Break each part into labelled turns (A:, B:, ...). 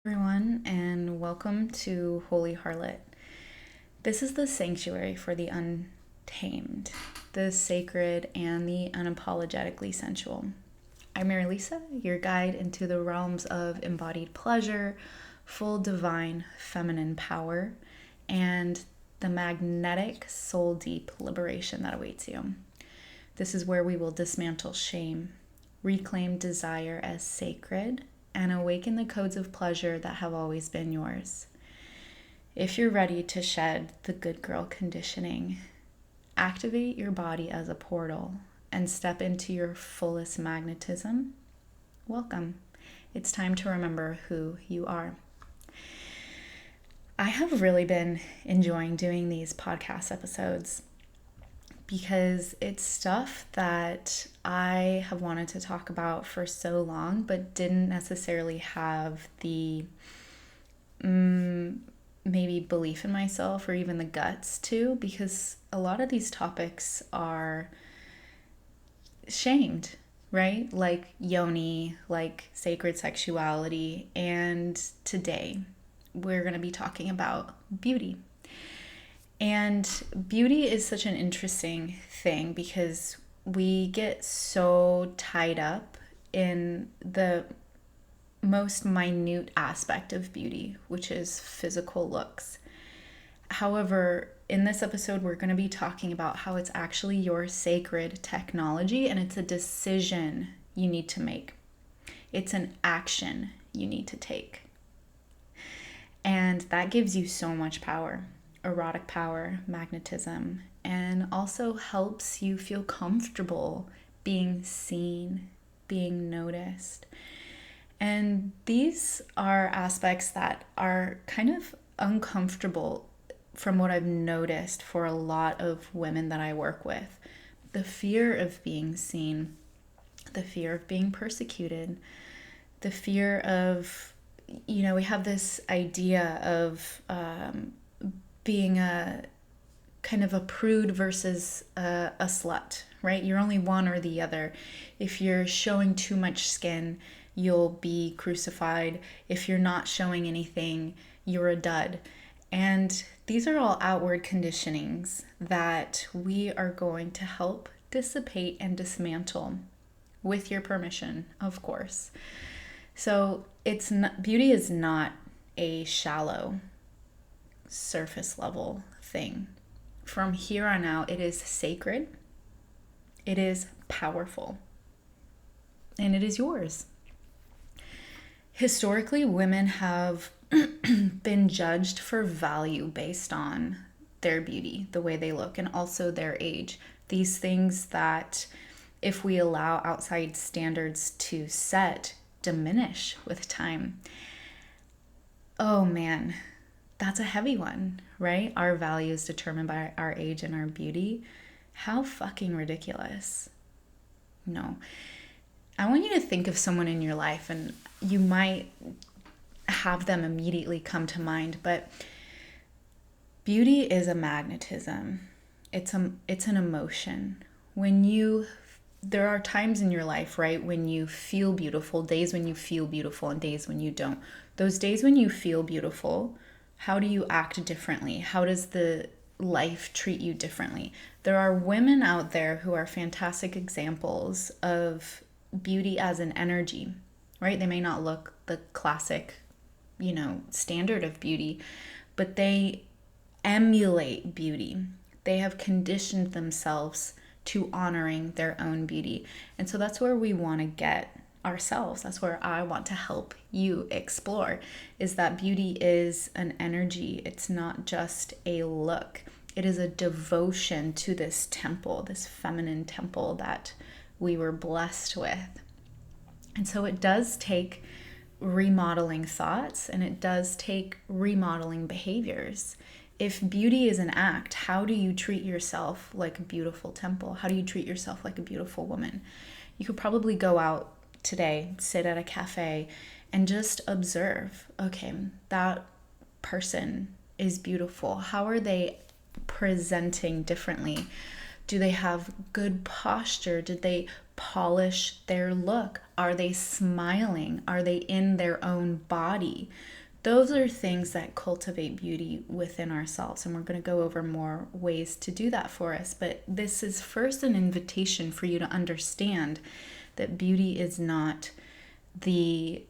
A: Everyone, and welcome to Holy Harlot. This is the sanctuary for the untamed, the sacred, and the unapologetically sensual. I'm Mary Lisa, your guide into the realms of embodied pleasure, full divine feminine power, and the magnetic soul deep liberation that awaits you. This is where we will dismantle shame, reclaim desire as sacred, and awaken the codes of pleasure that have always been yours. If you're ready to shed the good girl conditioning, activate your body as a portal, and step into your fullest magnetism, welcome. It's time to remember who you are. I have really been enjoying doing these podcast episodes because it's stuff that I have wanted to talk about for so long, but didn't necessarily have the maybe belief in myself or even the guts to, because a lot of these topics are shamed, right? Like yoni, like sacred sexuality. And today we're going to be talking about beauty. And beauty is such an interesting thing because we get so tied up in the most minute aspect of beauty, which is physical looks. However, in this episode, we're going to be talking about how it's actually your sacred technology and it's a decision you need to make. It's an action you need to take. And that gives you so much power. Erotic power, magnetism, and also helps you feel comfortable being seen, being noticed. And these are aspects that are kind of uncomfortable from what I've noticed for a lot of women that I work with. The fear of being seen, the fear of being persecuted, the fear of, we have this idea of being a kind of a prude versus a slut, right? You're only one or the other. If you're showing too much skin, you'll be crucified. If you're not showing anything, you're a dud. And these are all outward conditionings that we are going to help dissipate and dismantle with your permission, of course. So beauty is not a shallow surface level thing. From here on out, it is sacred, it is powerful, and it is yours. Historically, women have been judged for value based on their beauty, the way they look, and also their age. These things that, if we allow outside standards to set, diminish with time. Oh man, that's a heavy one, right? Our value is determined by our age and our beauty. How fucking ridiculous. No. I want you to think of someone in your life, and you might have them immediately come to mind, but beauty is a magnetism. It's an emotion. There are times in your life, right, when you feel beautiful, days when you feel beautiful and days when you don't. Those days when you feel beautiful, how do you act differently? How does the life treat you differently? There are women out there who are fantastic examples of beauty as an energy, right? They may not look the classic, standard of beauty, but they emulate beauty. They have conditioned themselves to honoring their own beauty. And so that's where we want to get ourselves. That's where I want to help you explore, is that beauty is an energy. It's not just a look. It is a devotion to this temple, this feminine temple that we were blessed with. And so it does take remodeling thoughts, and it does take remodeling behaviors. If beauty is an act, how do you treat yourself like a beautiful temple? How do you treat yourself like a beautiful woman? You could probably go out today, sit at a cafe, and just observe, okay, that person is beautiful. How are they presenting differently? Do they have good posture? Did they polish their look? Are they smiling? Are they in their own body? Those are things that cultivate beauty within ourselves. And we're going to go over more ways to do that for us. But this is first an invitation for you to understand that beauty is not the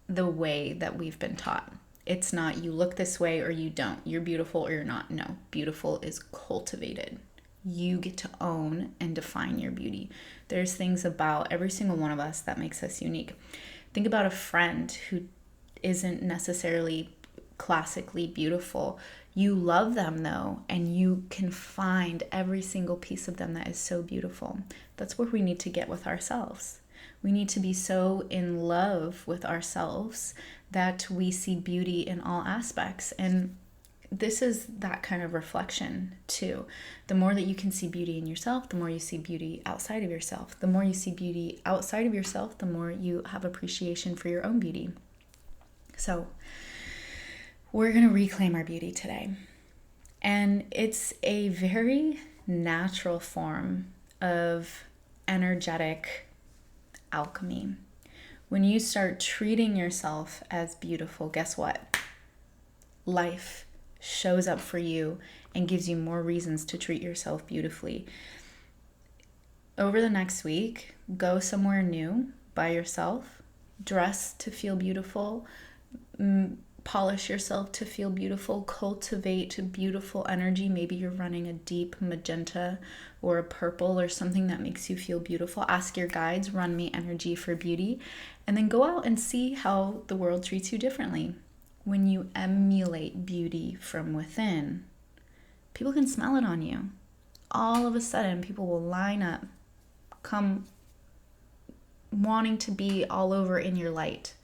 A: way that we've been taught. It's not you look this way or you don't. You're beautiful or you're not. No, beautiful is cultivated. You get to own and define your beauty. There's things about every single one of us that makes us unique. Think about a friend who isn't necessarily classically beautiful. You love them though, and you can find every single piece of them that is so beautiful. That's where we need to get with ourselves. We need to be so in love with ourselves that we see beauty in all aspects. And this is that kind of reflection too. The more that you can see beauty in yourself, the more you see beauty outside of yourself. The more you see beauty outside of yourself, the more you have appreciation for your own beauty. So we're going to reclaim our beauty today. And it's a very natural form of energetic alchemy. When you start treating yourself as beautiful, guess what? Life shows up for you and gives you more reasons to treat yourself beautifully. Over the next week, go somewhere new by yourself, dress to feel beautiful, polish yourself to feel beautiful, cultivate beautiful energy. Maybe you're running a deep magenta or a purple or something that makes you feel beautiful. Ask your guides, run me energy for beauty, and then go out and see how the world treats you differently. When you emulate beauty from within, people can smell it on you. All of a sudden, people will line up, come wanting to be all over in your light.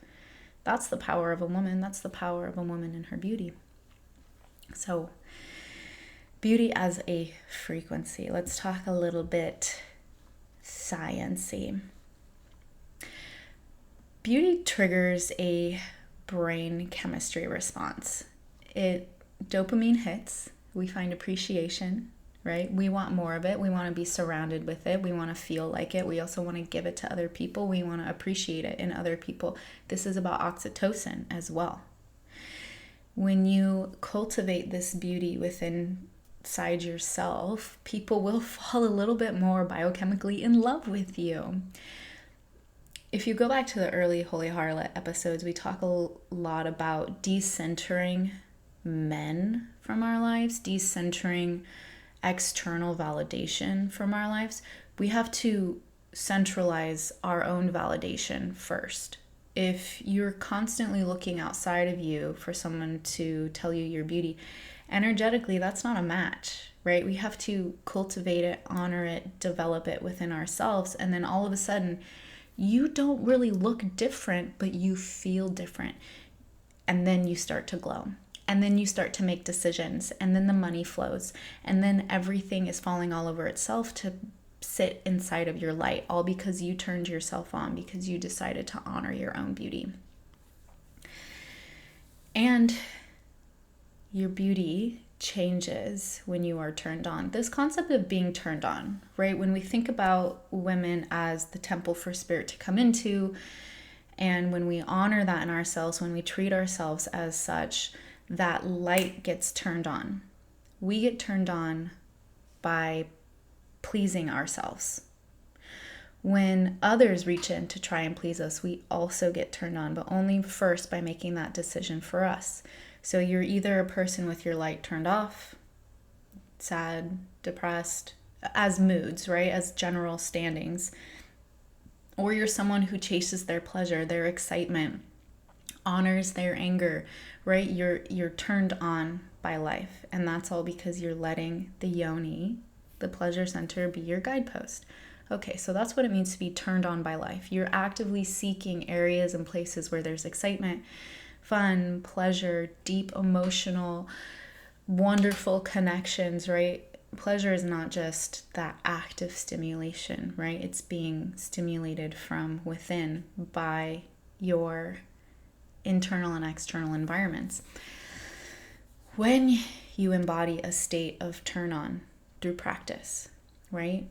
A: That's the power of a woman. That's the power of a woman in her beauty. So, beauty as a frequency. Let's talk a little bit science-y. Beauty triggers a brain chemistry response. Dopamine hits. We find appreciation, right? We want more of it. We want to be surrounded with it. We want to feel like it. We also want to give it to other people. We want to appreciate it in other people. This is about oxytocin as well. When you cultivate this beauty within inside yourself, people will fall a little bit more biochemically in love with you. If you go back to the early Holy Harlot episodes, we talk a lot about decentering men from our lives, decentering external validation from our lives. We have to centralize our own validation first. If you're constantly looking outside of you for someone to tell you your beauty, energetically, that's not a match, right? We have to cultivate it, honor it, develop it within ourselves. And then all of a sudden, you don't really look different, but you feel different. And then you start to glow. And then you start to make decisions. And then the money flows. And then everything is falling all over itself to sit inside of your light, all because you turned yourself on, because you decided to honor your own beauty. And your beauty changes when you are turned on. This concept of being turned on, right? When we think about women as the temple for spirit to come into, and when we honor that in ourselves, when we treat ourselves as such, that light gets turned on. We get turned on by pleasing ourselves. When others reach in to try and please us, we also get turned on, but only first by making that decision for us. So you're either a person with your light turned off, sad, depressed, as moods, right? As general standings. Or you're someone who chases their pleasure, their excitement, honors their anger, right? You're turned on by life. And that's all because you're letting the yoni, the pleasure center, be your guidepost. Okay, so that's what it means to be turned on by life. You're actively seeking areas and places where there's excitement, fun, pleasure, deep emotional, wonderful connections, right? Pleasure is not just that active stimulation, right? It's being stimulated from within by your internal and external environments. When you embody a state of turn on through practice, right?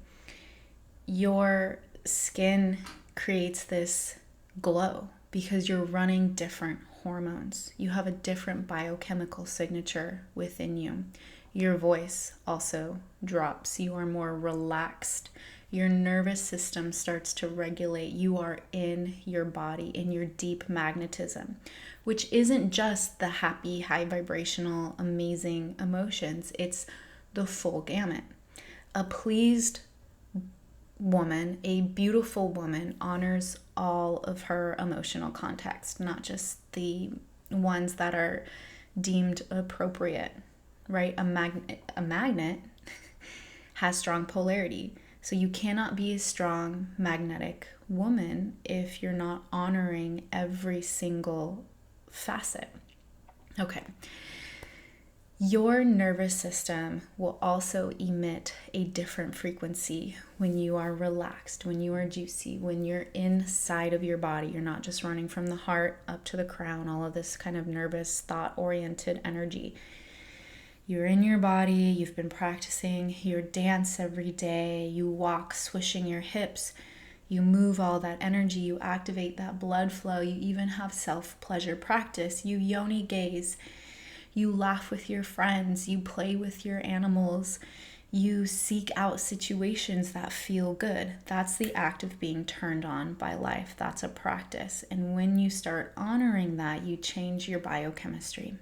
A: your skin creates this glow because you're running different hormones. You have a different biochemical signature within you. Your voice also drops. You are more relaxed. Your nervous system starts to regulate. You are in your body, in your deep magnetism, which isn't just the happy, high vibrational, amazing emotions. It's the full gamut. A pleased woman, a beautiful woman, honors all of her emotional context, not just the ones that are deemed appropriate, right? A magnet has strong polarity. So you cannot be a strong magnetic woman if you're not honoring every single facet. Okay. Your nervous system will also emit a different frequency when you are relaxed, when you are juicy, when you're inside of your body. You're not just running from the heart up to the crown, all of this kind of nervous, thought-oriented energy. You're in your body, you've been practicing your dance every day, you walk swishing your hips, you move all that energy, you activate that blood flow, you even have self-pleasure practice, you yoni gaze, you laugh with your friends, you play with your animals, you seek out situations that feel good. That's the act of being turned on by life. That's a practice. And when you start honoring that, you change your biochemistry.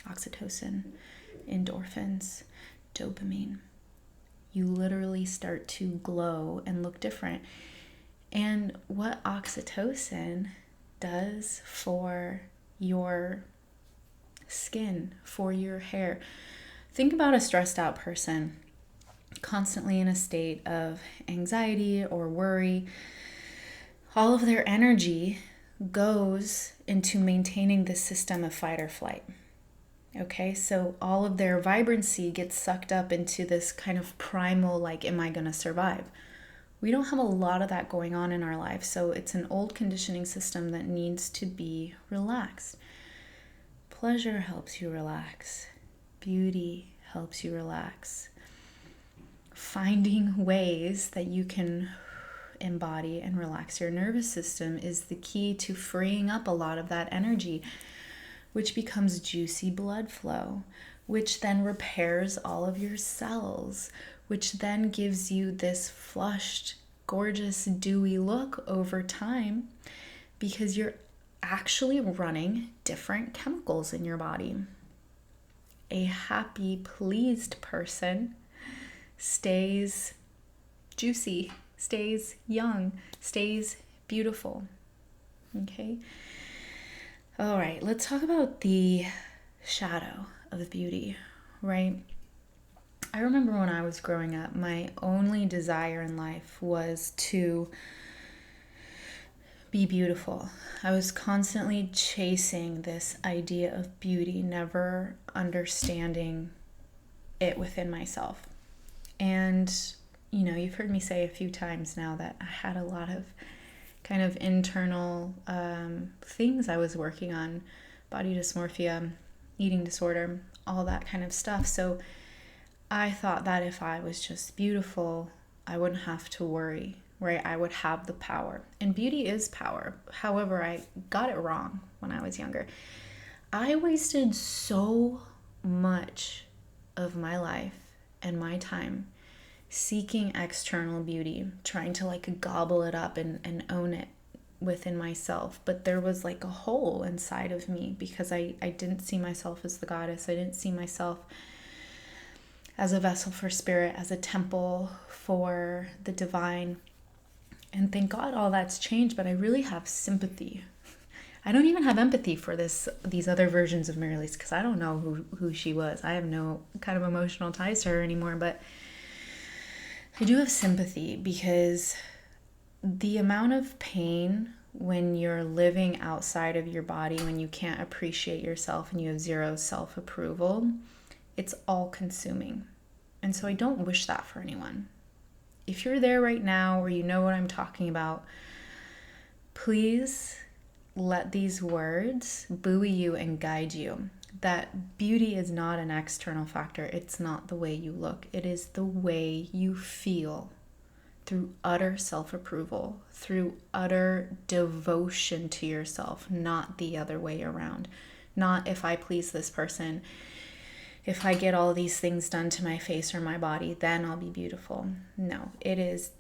A: Oxytocin, endorphins, dopamine. You literally start to glow and look different. And what oxytocin does for your skin, for your hair. Think about a stressed out person constantly in a state of anxiety or worry. All of their energy goes into maintaining this system of fight or flight. Okay, so all of their vibrancy gets sucked up into this kind of primal, like, am I going to survive? We don't have a lot of that going on in our life, so it's an old conditioning system that needs to be relaxed. Pleasure helps you relax. Beauty helps you relax. Finding ways that you can embody and relax your nervous system is the key to freeing up a lot of that energy, which becomes juicy blood flow, which then repairs all of your cells, which then gives you this flushed, gorgeous, dewy look over time because you're actually running different chemicals in your body. A happy, pleased person stays juicy, stays young, stays beautiful. Okay? All right, let's talk about the shadow of beauty, right? I remember when I was growing up, my only desire in life was to be beautiful. I was constantly chasing this idea of beauty, never understanding it within myself. And, you know, you've heard me say a few times now that I had a lot of kind of internal things I was working on, body dysmorphia, eating disorder, all that kind of stuff. So I thought that if I was just beautiful, I wouldn't have to worry, right? I would have the power. And beauty is power. However, I got it wrong when I was younger. I wasted so much of my life and my time seeking external beauty, trying to like gobble it up and own it within myself. But there was like a hole inside of me because I didn't see myself as the goddess. I didn't see myself as a vessel for spirit, as a temple for the divine. And thank God all that's changed, but I really have sympathy. I don't even have empathy for these other versions of Mary Lise because I don't know who she was. I have no kind of emotional ties to her anymore, but I do have sympathy because the amount of pain when you're living outside of your body, when you can't appreciate yourself and you have zero self-approval, it's all consuming. And so I don't wish that for anyone. If you're there right now or you know what I'm talking about, please let these words buoy you and guide you. That beauty is not an external factor. It's not the way you look. It is the way you feel. through utter self-approval, through utter devotion to yourself, not the other way around. Not if I please this person, if I get all these things done to my face or my body, then I'll be beautiful. No, it is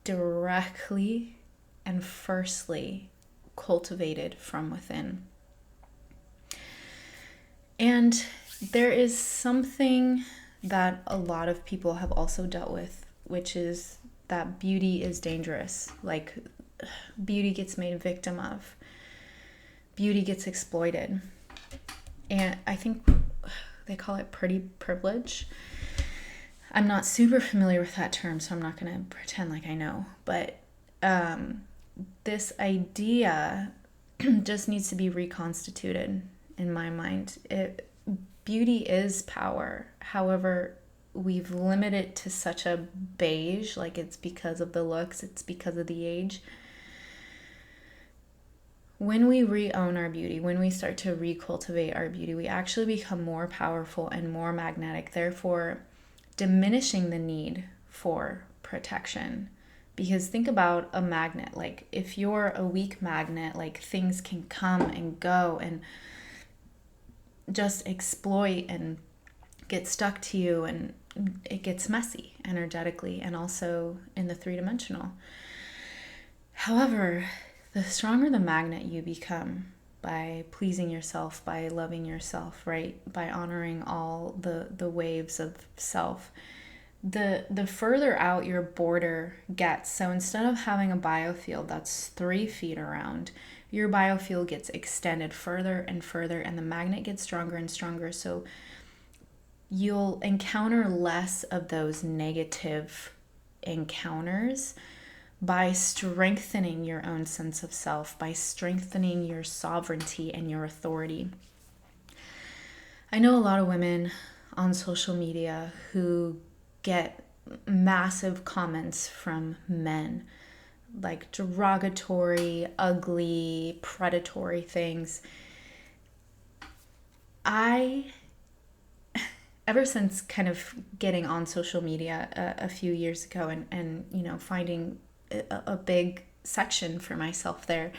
A: directly and firstly cultivated from within. And there is something that a lot of people have also dealt with, which is that beauty is dangerous. Like, beauty gets made a victim of. Beauty gets exploited. And I think they call it pretty privilege. I'm not super familiar with that term, so I'm not going to pretend like I know. But this idea just needs to be reconstituted in my mind. Beauty is power. However, we've limited it to such a beige, like it's because of the looks, it's because of the age. When we re-own our beauty, when we start to recultivate our beauty, we actually become more powerful and more magnetic, therefore diminishing the need for protection. Because think about a magnet. Like, if you're a weak magnet, like, things can come and go and just exploit and get stuck to you, and it gets messy energetically and also in the three-dimensional. However, the stronger the magnet you become by pleasing yourself, by loving yourself, right? By honoring all the waves of self, the further out your border gets. So instead of having a biofield that's 3 feet around, your biofield gets extended further and further, and the magnet gets stronger and stronger. So you'll encounter less of those negative encounters by strengthening your own sense of self, by strengthening your sovereignty and your authority. I know a lot of women on social media who get massive comments from men, like derogatory, ugly, predatory things. Ever since kind of getting on social media a few years ago and finding a big section for myself there,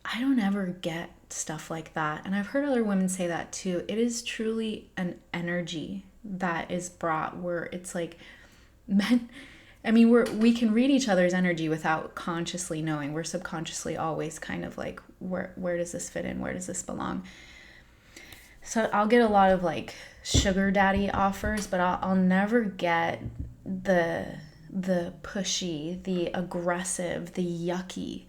A: I don't ever get stuff like that. And I've heard other women say that too. It is truly an energy that is brought where it's like men, I mean, we can read each other's energy without consciously knowing. We're subconsciously always kind of like, where does this fit in? Where does this belong? So I'll get a lot of like sugar daddy offers, but I'll never get the pushy, the aggressive, the yucky.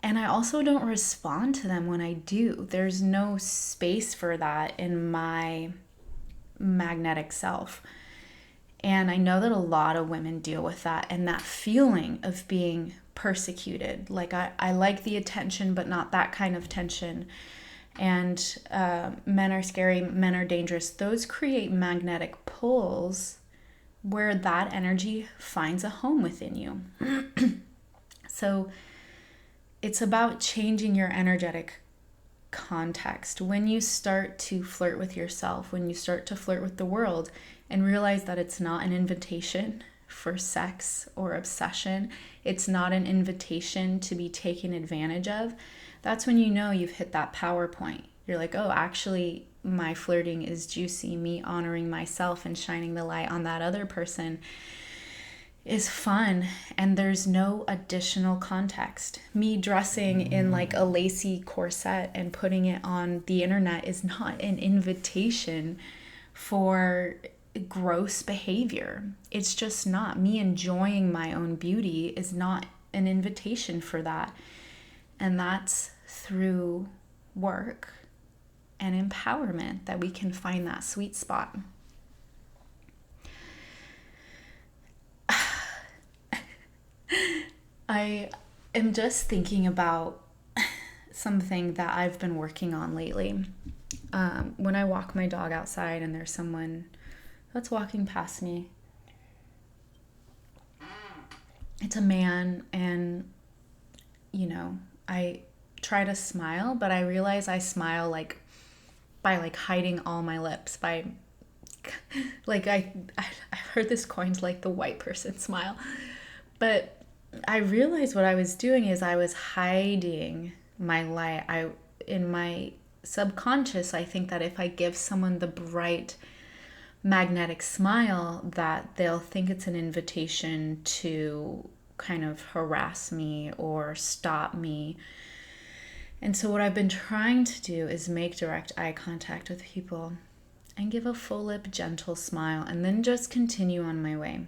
A: And I also don't respond to them when I do. There's no space for that in my magnetic self. And I know that a lot of women deal with that and that feeling of being persecuted. Like, I like the attention, but not that kind of tension. And men are scary, men are dangerous. Those create magnetic pulls where that energy finds a home within you. So it's about changing your energetic context. When you start to flirt with yourself, when you start to flirt with the world and realize that it's not an invitation for sex or obsession, it's not an invitation to be taken advantage of, that's when you know you've hit that power point. You're like, oh, actually, my flirting is juicy. Me honoring myself and shining the light on that other person is fun, and there's no additional context. Me dressing in like a lacy corset and putting it on the internet is not an invitation for gross behavior. It's just not. Me enjoying my own beauty is not an invitation for that. And that's through work and empowerment that we can find that sweet spot. I am just thinking about something that I've been working on lately. When I walk my dog outside and there's someone that's walking past me, it's a man, and I try to smile, but I realize I smile like by like hiding all my lips, by like I've heard this coined like the white person smile, But I realized what I was doing is I was hiding my light. In my subconscious, I think that if I give someone the bright magnetic smile, that they'll think it's an invitation to kind of harass me or stop me. And so what I've been trying to do is make direct eye contact with people and give a full lip gentle smile and then just continue on my way.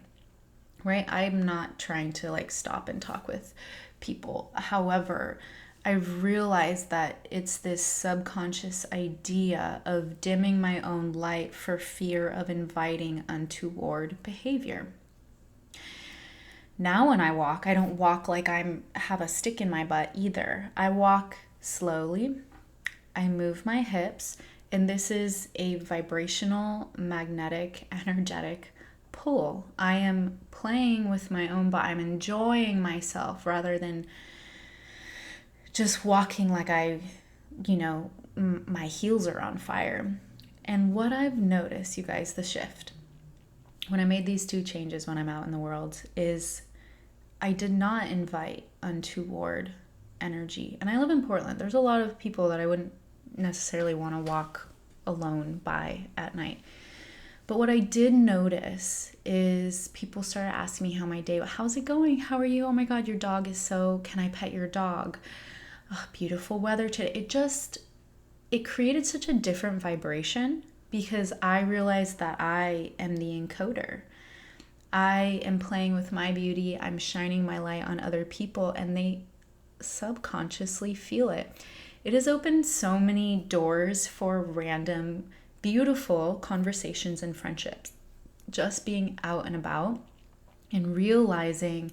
A: Right? I'm not trying to like stop and talk with people. However, I've realized that it's this subconscious idea of dimming my own light for fear of inviting untoward behavior. Now when I walk, I don't walk like I have a stick in my butt either. I walk slowly. I move my hips, and this is a vibrational, magnetic, energetic pull. I am playing with my own body. I'm enjoying myself rather than just walking like my heels are on fire. And what I've noticed, you guys, the shift when I made these two changes when I'm out in the world is I did not invite untoward energy. And I live in Portland. There's a lot of people that I wouldn't necessarily want to walk alone by at night. But what I did notice is people started asking me how my day, how's it going? How are you? Oh my God, your dog is can I pet your dog? Oh, beautiful weather today. It created such a different vibration because I realized that I am the encoder. I am playing with my beauty. I'm shining my light on other people and they subconsciously feel it. It has opened so many doors for random, beautiful conversations and friendships. Just being out and about and realizing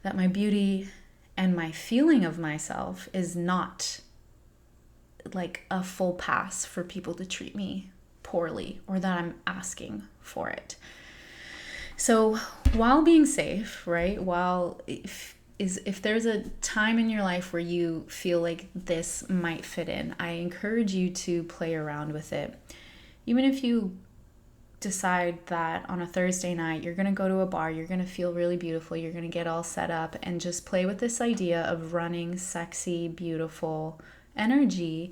A: that my beauty and my feeling of myself is not like a full pass for people to treat me poorly or that I'm asking for it. So while being safe, right? If there's a time in your life where you feel like this might fit in, I encourage you to play around with it. Even if you decide that on a Thursday night, you're going to go to a bar, you're going to feel really beautiful, you're going to get all set up and just play with this idea of running sexy, beautiful energy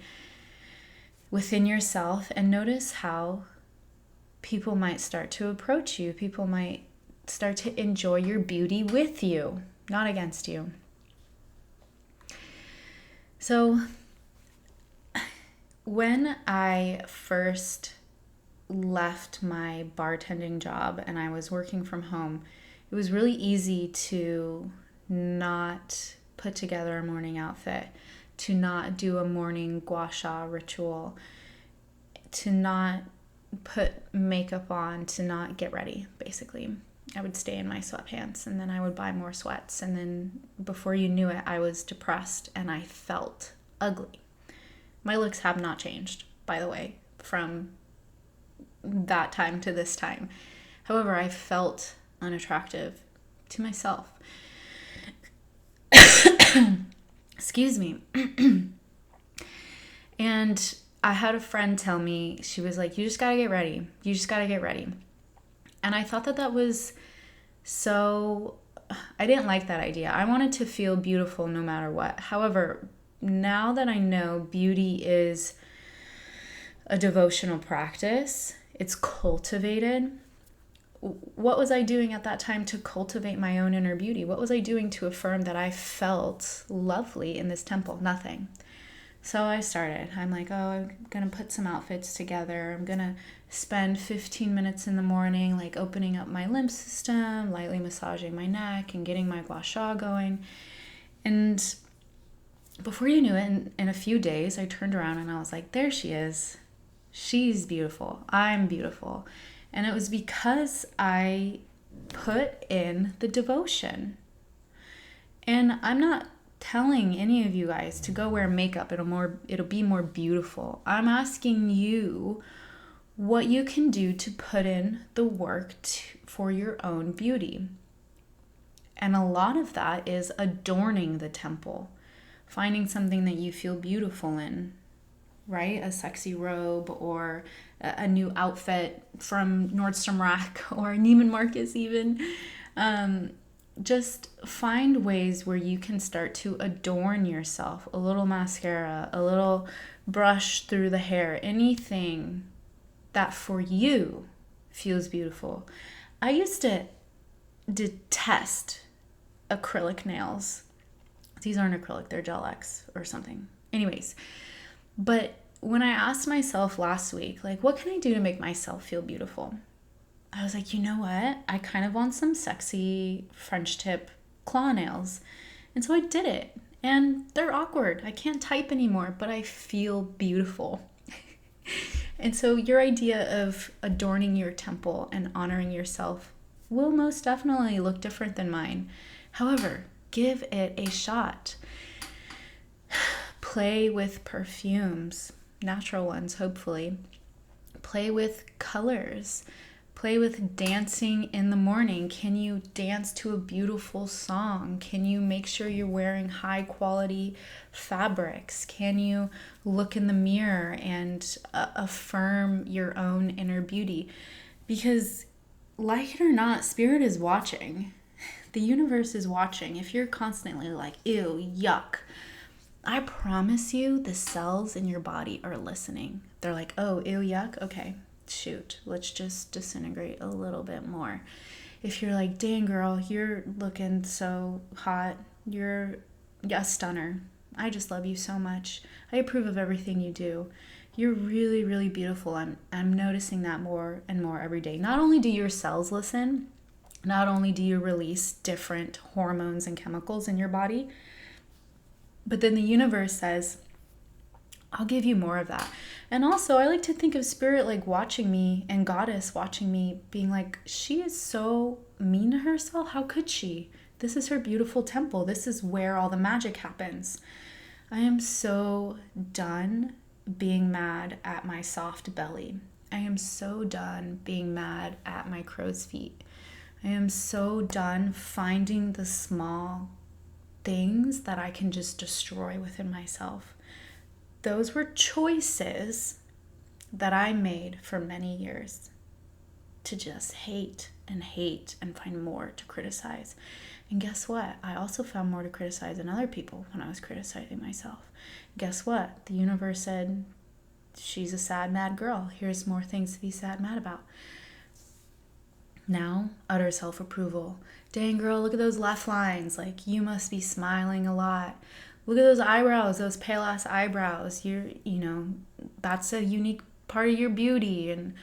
A: within yourself and notice how people might start to approach you. People might start to enjoy your beauty with you, not against you. So when I first left my bartending job and I was working from home, it was really easy to not put together a morning outfit, to not do a morning gua sha ritual, to not put makeup on, to not get ready, basically. I would stay in my sweatpants and then I would buy more sweats. And then before you knew it, I was depressed and I felt ugly. My looks have not changed, by the way, from that time to this time. However, I felt unattractive to myself. Excuse me. And I had a friend tell me, she was like, you just got to get ready. You just got to get ready. And I thought that was I didn't like that idea. I wanted to feel beautiful no matter what. However, now that I know beauty is a devotional practice, it's cultivated. What was I doing at that time to cultivate my own inner beauty? What was I doing to affirm that I felt lovely in this temple? Nothing. So I started. I'm like, I'm going to put some outfits together. I'm going to spend 15 minutes in the morning, like opening up my lymph system, lightly massaging my neck and getting my gua sha going. And before you knew it, in a few days, I turned around and I was like, there she is. She's beautiful. I'm beautiful. And it was because I put in the devotion. And I'm not telling any of you guys to go wear makeup. It'll be more beautiful. I'm asking you what you can do to put in the work for your own beauty. And a lot of that is adorning the temple, finding something that you feel beautiful in, right? A sexy robe or a new outfit from Nordstrom Rack or Neiman Marcus even. just find ways where you can start to adorn yourself. A little mascara, a little brush through the hair, anything that for you feels beautiful. I used to detest acrylic nails. These aren't acrylic, they're Gel X or something. Anyways, but when I asked myself last week, like, what can I do to make myself feel beautiful? I was like, you know what? I kind of want some sexy French tip claw nails. And so I did it. And they're awkward. I can't type anymore, but I feel beautiful. And so your idea of adorning your temple and honoring yourself will most definitely look different than mine. However, give it a shot. Play with perfumes, natural ones, hopefully. Play with colors. Play with dancing in the morning. Can you dance to a beautiful song? Can you make sure you're wearing high quality fabrics? Can you look in the mirror and affirm your own inner beauty? Because, like it or not, spirit is watching. The universe is watching. If you're constantly like, ew, yuck, I promise you the cells in your body are listening. They're like, oh, ew, yuck, okay. Shoot, let's just disintegrate a little bit more. If you're like, dang girl, you're looking so hot, you're a stunner, I just love you so much, I approve of everything you do, you're really, really beautiful. I'm noticing that more and more every day. Not only do your cells listen, not only do you release different hormones and chemicals in your body, but then the universe says, I'll give you more of that. And also, I like to think of spirit like watching me, and goddess watching me, being like, she is so mean to herself. How could she? This is her beautiful temple. This is where all the magic happens. I am so done being mad at my soft belly. I am so done being mad at my crow's feet. I am so done finding the small things that I can just destroy within myself. Those were choices that I made for many years, to just hate and find more to criticize. And guess what? I also found more to criticize in other people when I was criticizing myself. Guess what? The universe said, she's a sad, mad girl. Here's more things to be sad, mad about. Now, utter self-approval. Dang girl, look at those left lines. Like, you must be smiling a lot. Look at those eyebrows, those pale ass eyebrows. That's a unique part of your beauty. And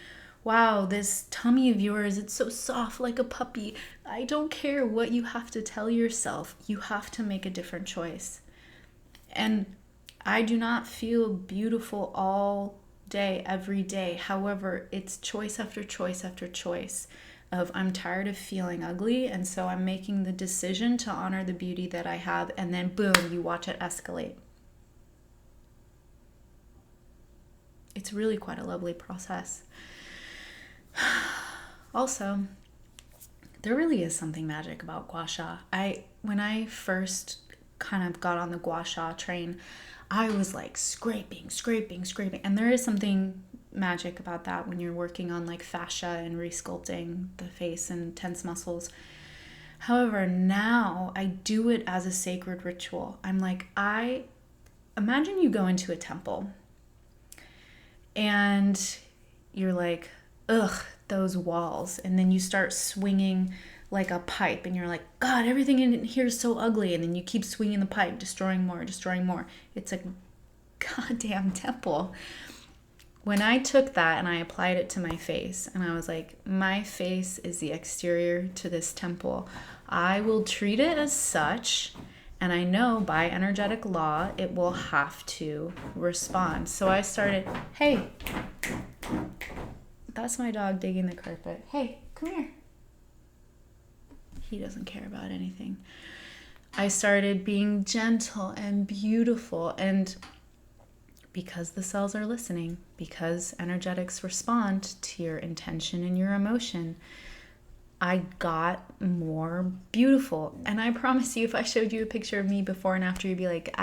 A: wow, this tummy of yours, it's so soft like a puppy. I don't care what you have to tell yourself. You have to make a different choice. And I do not feel beautiful all day, every day. However, it's choice after choice after choice of, I'm tired of feeling ugly, and so I'm making the decision to honor the beauty that I have, and then boom, you watch it escalate. It's really quite a lovely process. Also, there really is something magic about gua sha. When I first kind of got on the gua sha train, I was like scraping, and there is something magic about that when you're working on like fascia and resculpting the face and tense muscles. However, now I do it as a sacred ritual. I'm like, imagine you go into a temple and you're like, ugh, those walls. And then you start swinging like a pipe and you're like, God, everything in here is so ugly. And then you keep swinging the pipe, destroying more. It's a goddamn temple. When I took that and I applied it to my face, and I was like, my face is the exterior to this temple. I will treat it as such, and I know by energetic law it will have to respond. So I started, hey, that's my dog digging the carpet. Hey, come here. He doesn't care about anything. I started being gentle and beautiful, and because the cells are listening, because energetics respond to your intention and your emotion, I got more beautiful. And I promise you, if I showed you a picture of me before and after, you'd be like,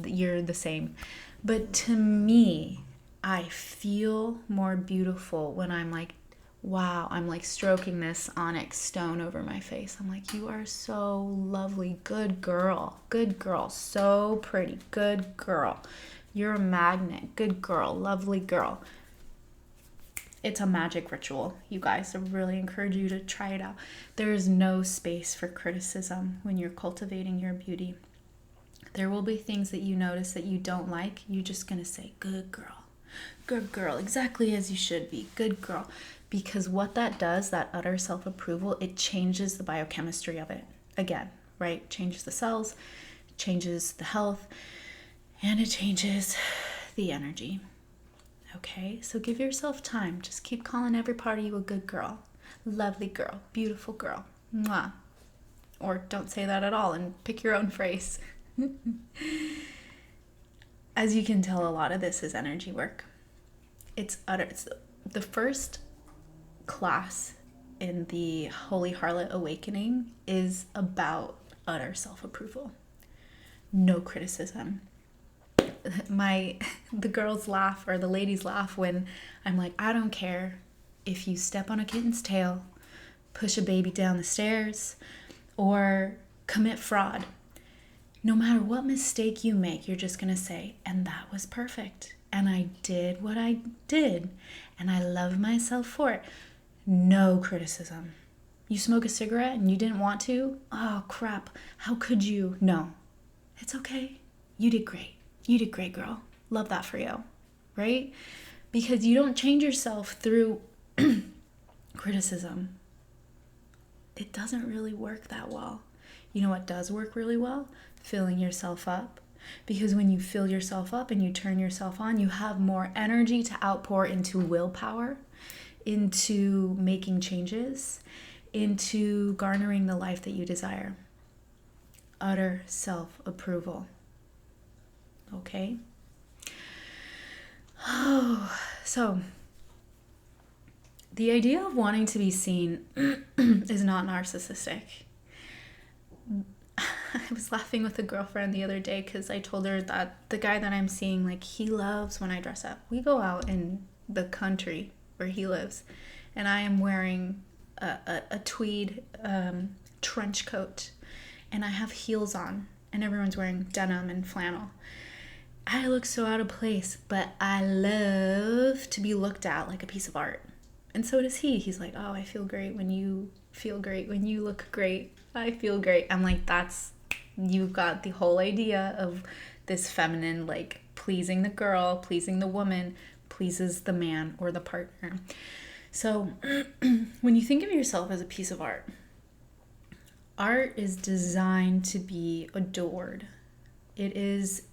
A: you're the same. But to me, I feel more beautiful when I'm like, Wow, I'm like stroking this onyx stone over my face. I'm like, you are so lovely. Good girl. Good girl. So pretty. Good girl. You're a magnet. Good girl. Lovely girl. It's a magic ritual, you guys. I really encourage you to try it out. There is no space for criticism when you're cultivating your beauty. There will be things that you notice that you don't like. You're just going to say, good girl. Good girl. Exactly as you should be. Good girl. Because what that does, that utter self-approval, it changes the biochemistry of it. Again, right? Changes the cells, changes the health, and it changes the energy. Okay? So give yourself time. Just keep calling every part of you a good girl. Lovely girl. Beautiful girl. Mwah. Or don't say that at all and pick your own phrase. As you can tell, a lot of this is energy work. It's the first class in the Holy Harlot Awakening is about utter self-approval. No criticism. The girls laugh, or the ladies laugh, when I'm like, I don't care if you step on a kitten's tail, push a baby down the stairs, or commit fraud. No matter what mistake you make, you're just going to say, and that was perfect. And I did what I did. And I love myself for it. No criticism. You smoke a cigarette and you didn't want to? Oh, crap. How could you? No. It's okay. You did great. You did great, girl. Love that for you. Right? Because you don't change yourself through criticism. It doesn't really work that well. You know what does work really well? Filling yourself up. Because when you fill yourself up and you turn yourself on, you have more energy to outpour into willpower, into making changes, into garnering the life that you desire. Utter self-approval. Okay? Oh, so the idea of wanting to be seen is not narcissistic. I was laughing with a girlfriend the other day because I told her that the guy that I'm seeing, like, he loves when I dress up. We go out in the country where he lives, and I am wearing a tweed trench coat, and I have heels on, and everyone's wearing denim and flannel. I look so out of place, but I love to be looked at like a piece of art. And so does he. He's like, oh, I feel great when you feel great. When you look great, I feel great. I'm like, you've got the whole idea of this feminine, like, pleasing the girl, pleasing the woman, pleases the man or the partner. So when you think of yourself as a piece of art, art is designed to be adored. It is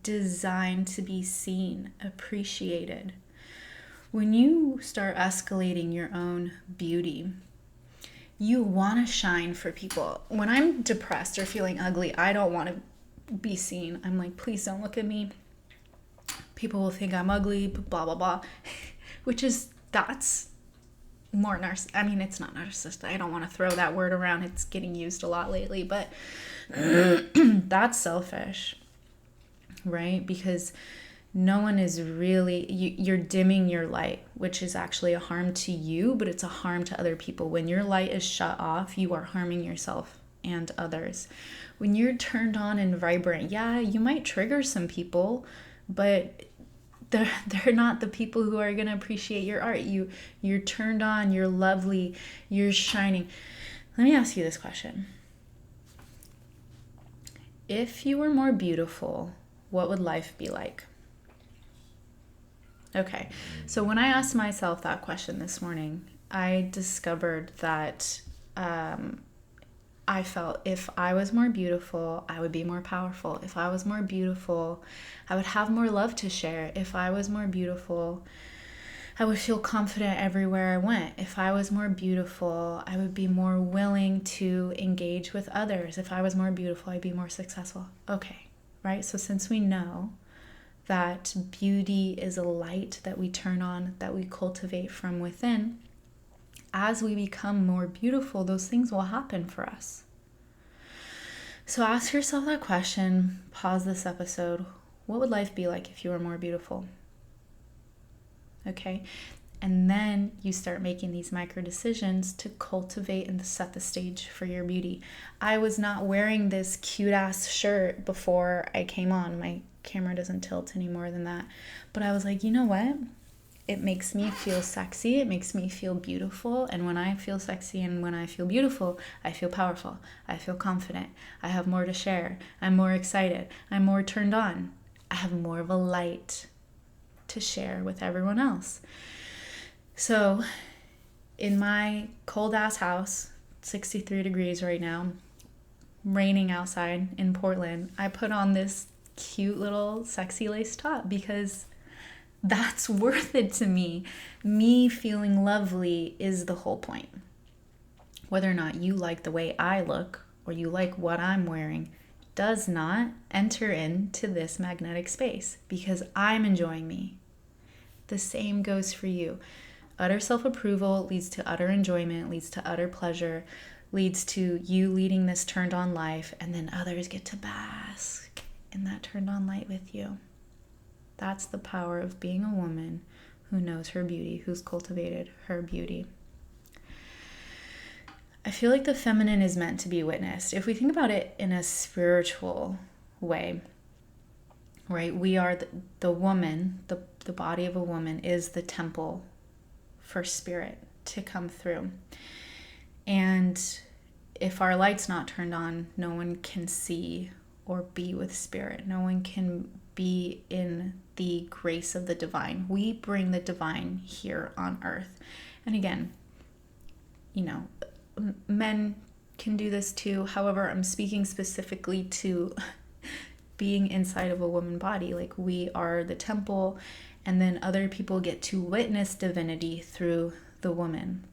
A: designed to be seen, appreciated. When you start escalating your own beauty, you want to shine for people. When I'm depressed or feeling ugly, I don't want to be seen. I'm like, please don't look at me. People will think I'm ugly, blah, blah, blah. That's more I mean, it's not narcissistic. I don't want to throw that word around. It's getting used a lot lately, but that's selfish, right? Because no one is really, you're dimming your light, which is actually a harm to you, but it's a harm to other people. When your light is shut off, you are harming yourself and others. When you're turned on and vibrant, yeah, you might trigger some people, but they're not the people who are going to appreciate your art. You're turned on, you're lovely, you're shining. Let me ask you this question. If you were more beautiful, what would life be like? Okay, so when I asked myself that question this morning, I discovered that I felt if I was more beautiful, I would be more powerful. If I was more beautiful, I would have more love to share. If I was more beautiful, I would feel confident everywhere I went. If I was more beautiful, I would be more willing to engage with others. If I was more beautiful, I'd be more successful. Okay, right? So since we know that beauty is a light that we turn on, that we cultivate from within, as we become more beautiful, those things will happen for us. So ask yourself that question, pause this episode. What would life be like if you were more beautiful? Okay. And then you start making these micro decisions to cultivate and set the stage for your beauty. I was not wearing this cute ass shirt before I came on. My camera doesn't tilt any more than that. But I was like, you know what? It makes me feel sexy. It makes me feel beautiful. And when I feel sexy and when I feel beautiful, I feel powerful. I feel confident. I have more to share. I'm more excited. I'm more turned on. I have more of a light to share with everyone else. So in my cold ass house, 63 degrees right now, raining outside in Portland, I put on this cute little sexy lace top because that's worth it to me. Me feeling lovely is the whole point. Whether or not you like the way I look or you like what I'm wearing does not enter into this magnetic space because I'm enjoying me. The same goes for you. Utter self-approval leads to utter enjoyment, leads to utter pleasure, leads to you leading this turned on life, and then others get to bask in that turned on light with you. That's the power of being a woman who knows her beauty, who's cultivated her beauty. I feel like the feminine is meant to be witnessed. If we think about it in a spiritual way, right? We are the woman, the body of a woman is the temple for spirit to come through. And if our light's not turned on, no one can see or be with spirit. No one can be in the grace of the divine. We bring the divine here on earth. And again, men can do this too. However, I'm speaking specifically to being inside of a woman body. Like, we are the temple, and then other people get to witness divinity through the woman.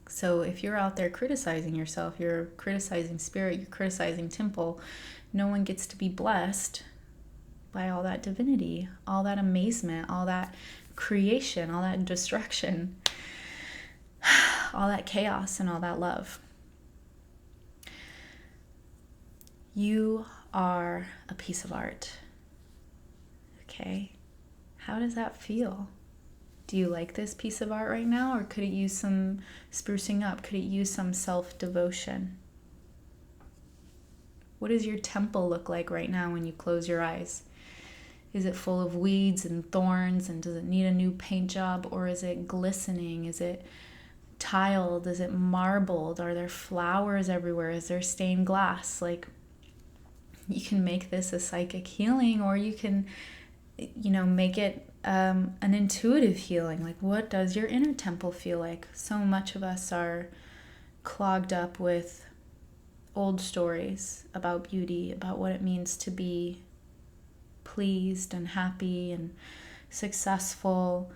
A: So if you're out there criticizing yourself, you're criticizing spirit, you're criticizing temple, no one gets to be blessed by all that divinity, all that amazement, all that creation, all that destruction, all that chaos, and all that love. You are a piece of art. Okay? How does that feel? Do you like this piece of art right now, or could it use some sprucing up? Could it use some self-devotion? What does your temple look like right now when you close your eyes? Is it full of weeds and thorns, and does it need a new paint job, or is it glistening? Is it tiled? Is it marbled? Are there flowers everywhere? Is there stained glass? Like, you can make this a psychic healing, or you can, make it an intuitive healing. Like, what does your inner temple feel like? So much of us are clogged up with old stories about beauty, about what it means to be pleased and happy and successful,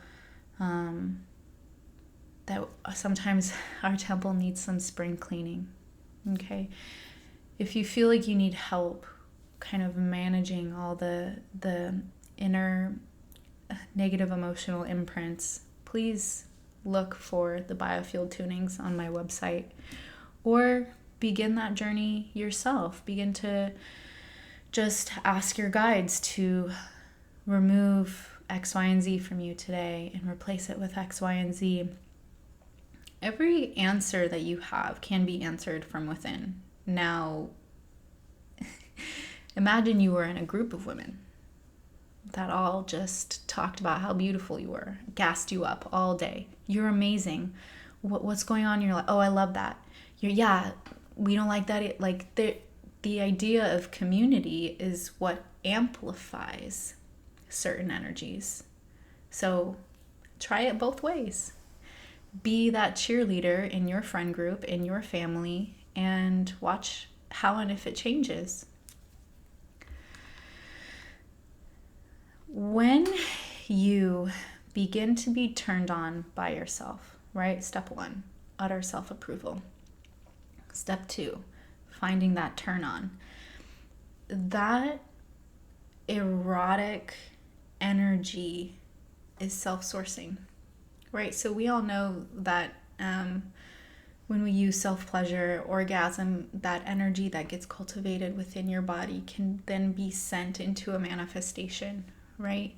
A: that sometimes our temple needs some spring cleaning. Okay? If you feel like you need help kind of managing all the inner negative emotional imprints, please look for the biofield tunings on my website, or begin that journey yourself. Begin to just ask your guides to remove X, Y, and Z from you today and replace it with X, Y, and Z. Every answer that you have can be answered from within. Now, imagine you were in a group of women that all just talked about how beautiful you were, gassed you up all day. You're amazing. What's going on in your life? Oh, I love that. We don't like that. Like, the idea of community is what amplifies certain energies. So try it both ways. Be that cheerleader in your friend group, in your family, and watch how and if it changes. When you begin to be turned on by yourself, right? Step 1, utter self-approval. Step 2, finding that turn on. That erotic energy is self-sourcing, right? So we all know that when we use self-pleasure, orgasm, that energy that gets cultivated within your body can then be sent into a manifestation, right?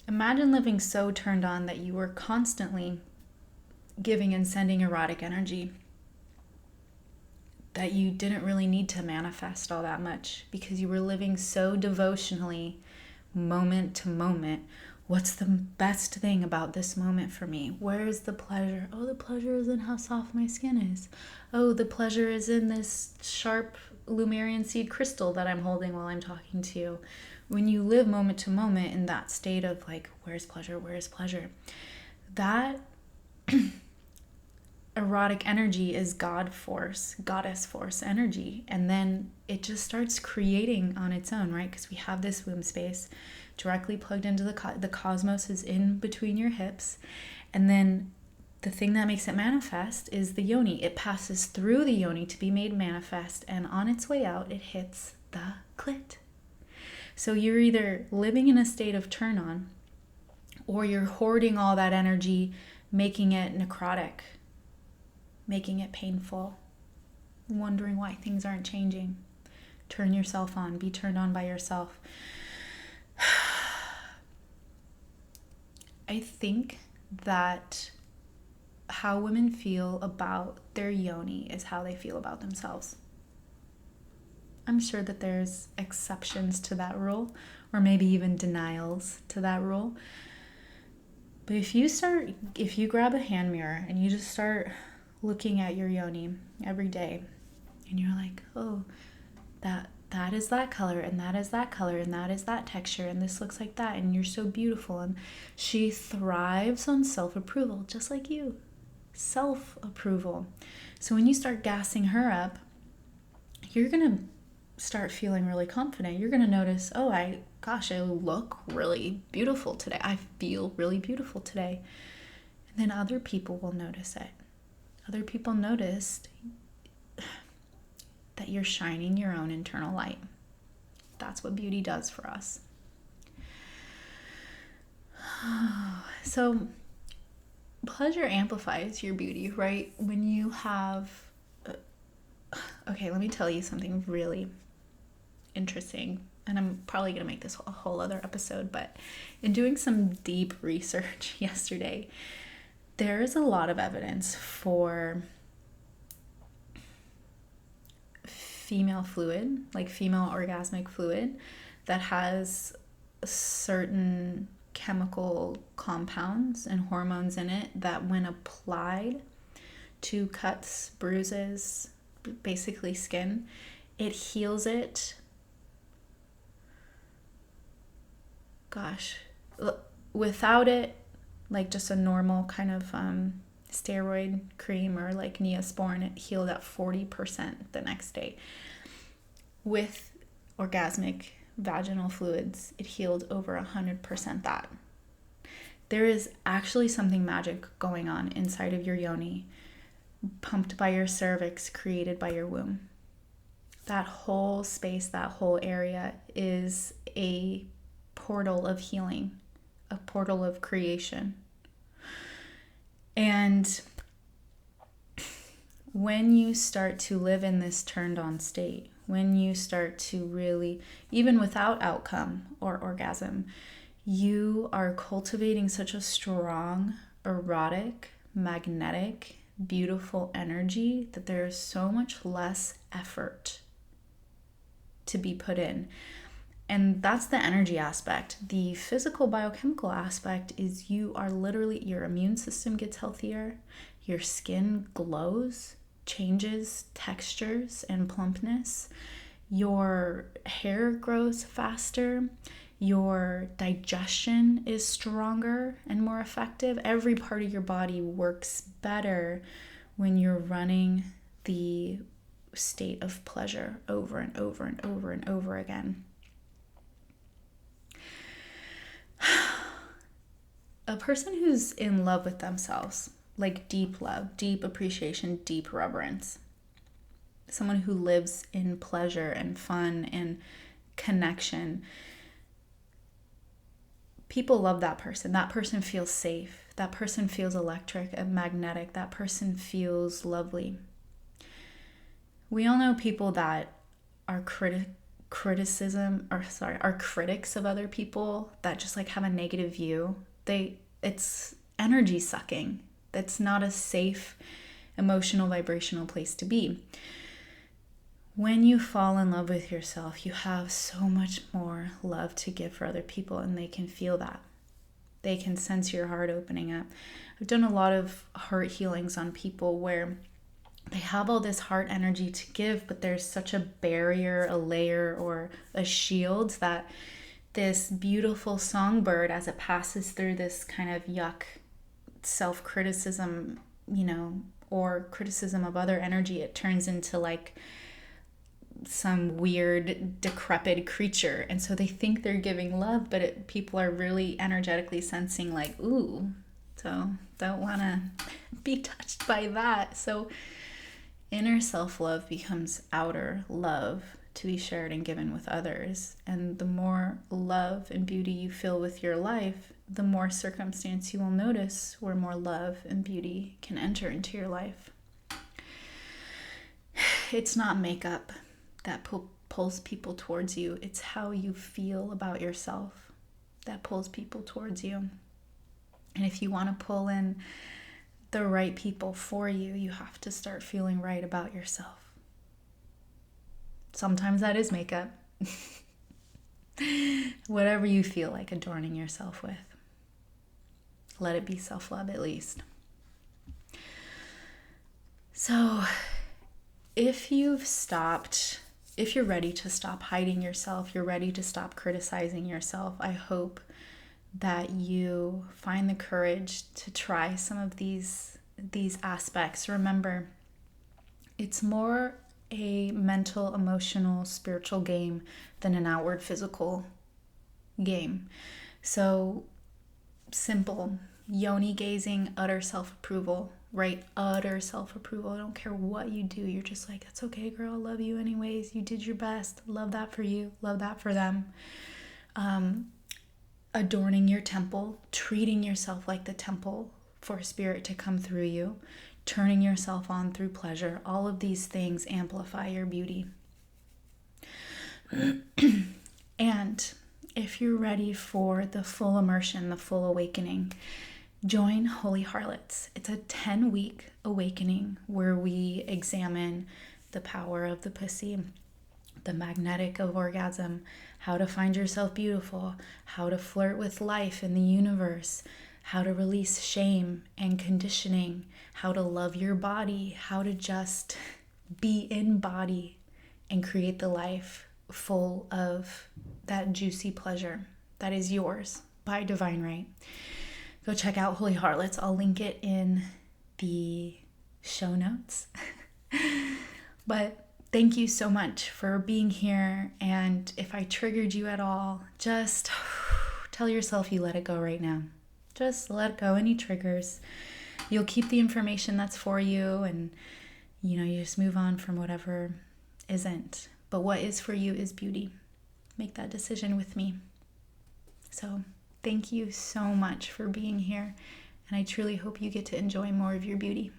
A: Imagine living so turned on that you were constantly giving and sending erotic energy, that you didn't really need to manifest all that much because you were living so devotionally, moment to moment. What's the best thing about this moment for me? Where is the pleasure? Oh, the pleasure is in how soft my skin is. Oh, the pleasure is in this sharp Lumerian seed crystal that I'm holding while I'm talking to you. When you live moment to moment in that state of like, where's pleasure? Where is pleasure? That erotic energy is God force, goddess force energy. And then it just starts creating on its own, right? Because we have this womb space directly plugged into the cosmos is in between your hips. And then the thing that makes it manifest is the yoni. It passes through the yoni to be made manifest. And on its way out, it hits the clit. So you're either living in a state of turn on, or you're hoarding all that energy, making it necrotic, making it painful, wondering why things aren't changing. Turn yourself on. Be turned on by yourself. I think that how women feel about their yoni is how they feel about themselves. I'm sure that there's exceptions to that rule, or maybe even denials to that rule. But if you grab a hand mirror and you just start looking at your yoni every day, and you're like, oh, that is that color, and that is that color, and that is that texture, and this looks like that, and you're so beautiful. And she thrives on self-approval, just like you. Self-approval. So when you start gassing her up, you're going to start feeling really confident. You're going to notice, oh, I look really beautiful today. I feel really beautiful today. And then other people will notice it. Other people noticed that you're shining your own internal light. That's what beauty does for us. So pleasure amplifies your beauty, right? When you have... Okay, let me tell you something really interesting. And I'm probably going to make this a whole other episode, but in doing some deep research yesterday, there is a lot of evidence for female fluid, like female orgasmic fluid, that has certain chemical compounds and hormones in it that when applied to cuts, bruises, basically skin, it heals it. Without it, like just a normal kind of steroid cream or like Neosporin, it healed at 40% the next day. With orgasmic vaginal fluids, it healed over 100% that. There is actually something magic going on inside of your yoni, pumped by your cervix, created by your womb. That whole space, that whole area is a portal of healing, a portal of creation. And when you start to live in this turned on state, when you start to really, even without outcome or orgasm, you are cultivating such a strong, erotic, magnetic, beautiful energy that there is so much less effort to be put in. And that's the energy aspect. The physical biochemical aspect is you are literally, your immune system gets healthier, your skin glows, changes textures and plumpness, your hair grows faster, your digestion is stronger and more effective. Every part of your body works better when you're running the state of pleasure over and over and over and over again. A person who's in love with themselves, like deep love, deep appreciation, deep reverence, someone who lives in pleasure and fun and connection, people love that person. That person feels safe. That person feels electric and magnetic. That person feels lovely. We all know people that are are critics of other people that just like have a negative view, it's energy sucking. That's not a safe emotional vibrational place to be. When you fall in love with yourself, you have so much more love to give for other people, and they can feel that. They can sense your heart opening up. I've done a lot of heart healings on people where they have all this heart energy to give, but there's such a barrier, a layer, or a shield that this beautiful songbird, as it passes through this kind of yuck self-criticism, or criticism of other energy, it turns into like some weird decrepit creature. And so they think they're giving love, but people are really energetically sensing like, ooh, so don't want to be touched by that. So inner self-love becomes outer love to be shared and given with others. And the more love and beauty you fill with your life, the more circumstance you will notice where more love and beauty can enter into your life. It's not makeup that pulls people towards you. It's how you feel about yourself that pulls people towards you. And if you want to pull in the right people for you, you have to start feeling right about yourself. Sometimes that is makeup. Whatever you feel like adorning yourself with. Let it be self-love at least. So if you're ready to stop hiding yourself, you're ready to stop criticizing yourself, I hope that you find the courage to try some of these aspects. Remember, it's more a mental, emotional, spiritual game than an outward physical game. So simple, yoni gazing, utter self-approval, right? Utter self-approval. I don't care what you do. You're just like, it's okay, girl. I love you anyways. You did your best. Love that for you. Love that for them. Adorning your temple, treating yourself like the temple for spirit to come through you, turning yourself on through pleasure. All of these things amplify your beauty. And if you're ready for the full immersion, the full awakening, join Holy Harlots. It's a 10-week awakening where we examine the power of the pussy, the magnetic of orgasm, how to find yourself beautiful, how to flirt with life and the universe, how to release shame and conditioning, how to love your body, how to just be in body and create the life full of that juicy pleasure that is yours by divine right. Go check out Holy Harlots. I'll link it in the show notes. But thank you so much for being here. And if I triggered you at all, just tell yourself you let it go right now. Just let go any triggers. You'll keep the information that's for you, and you just move on from whatever isn't. But what is for you is beauty. Make that decision with me. So thank you so much for being here, and I truly hope you get to enjoy more of your beauty.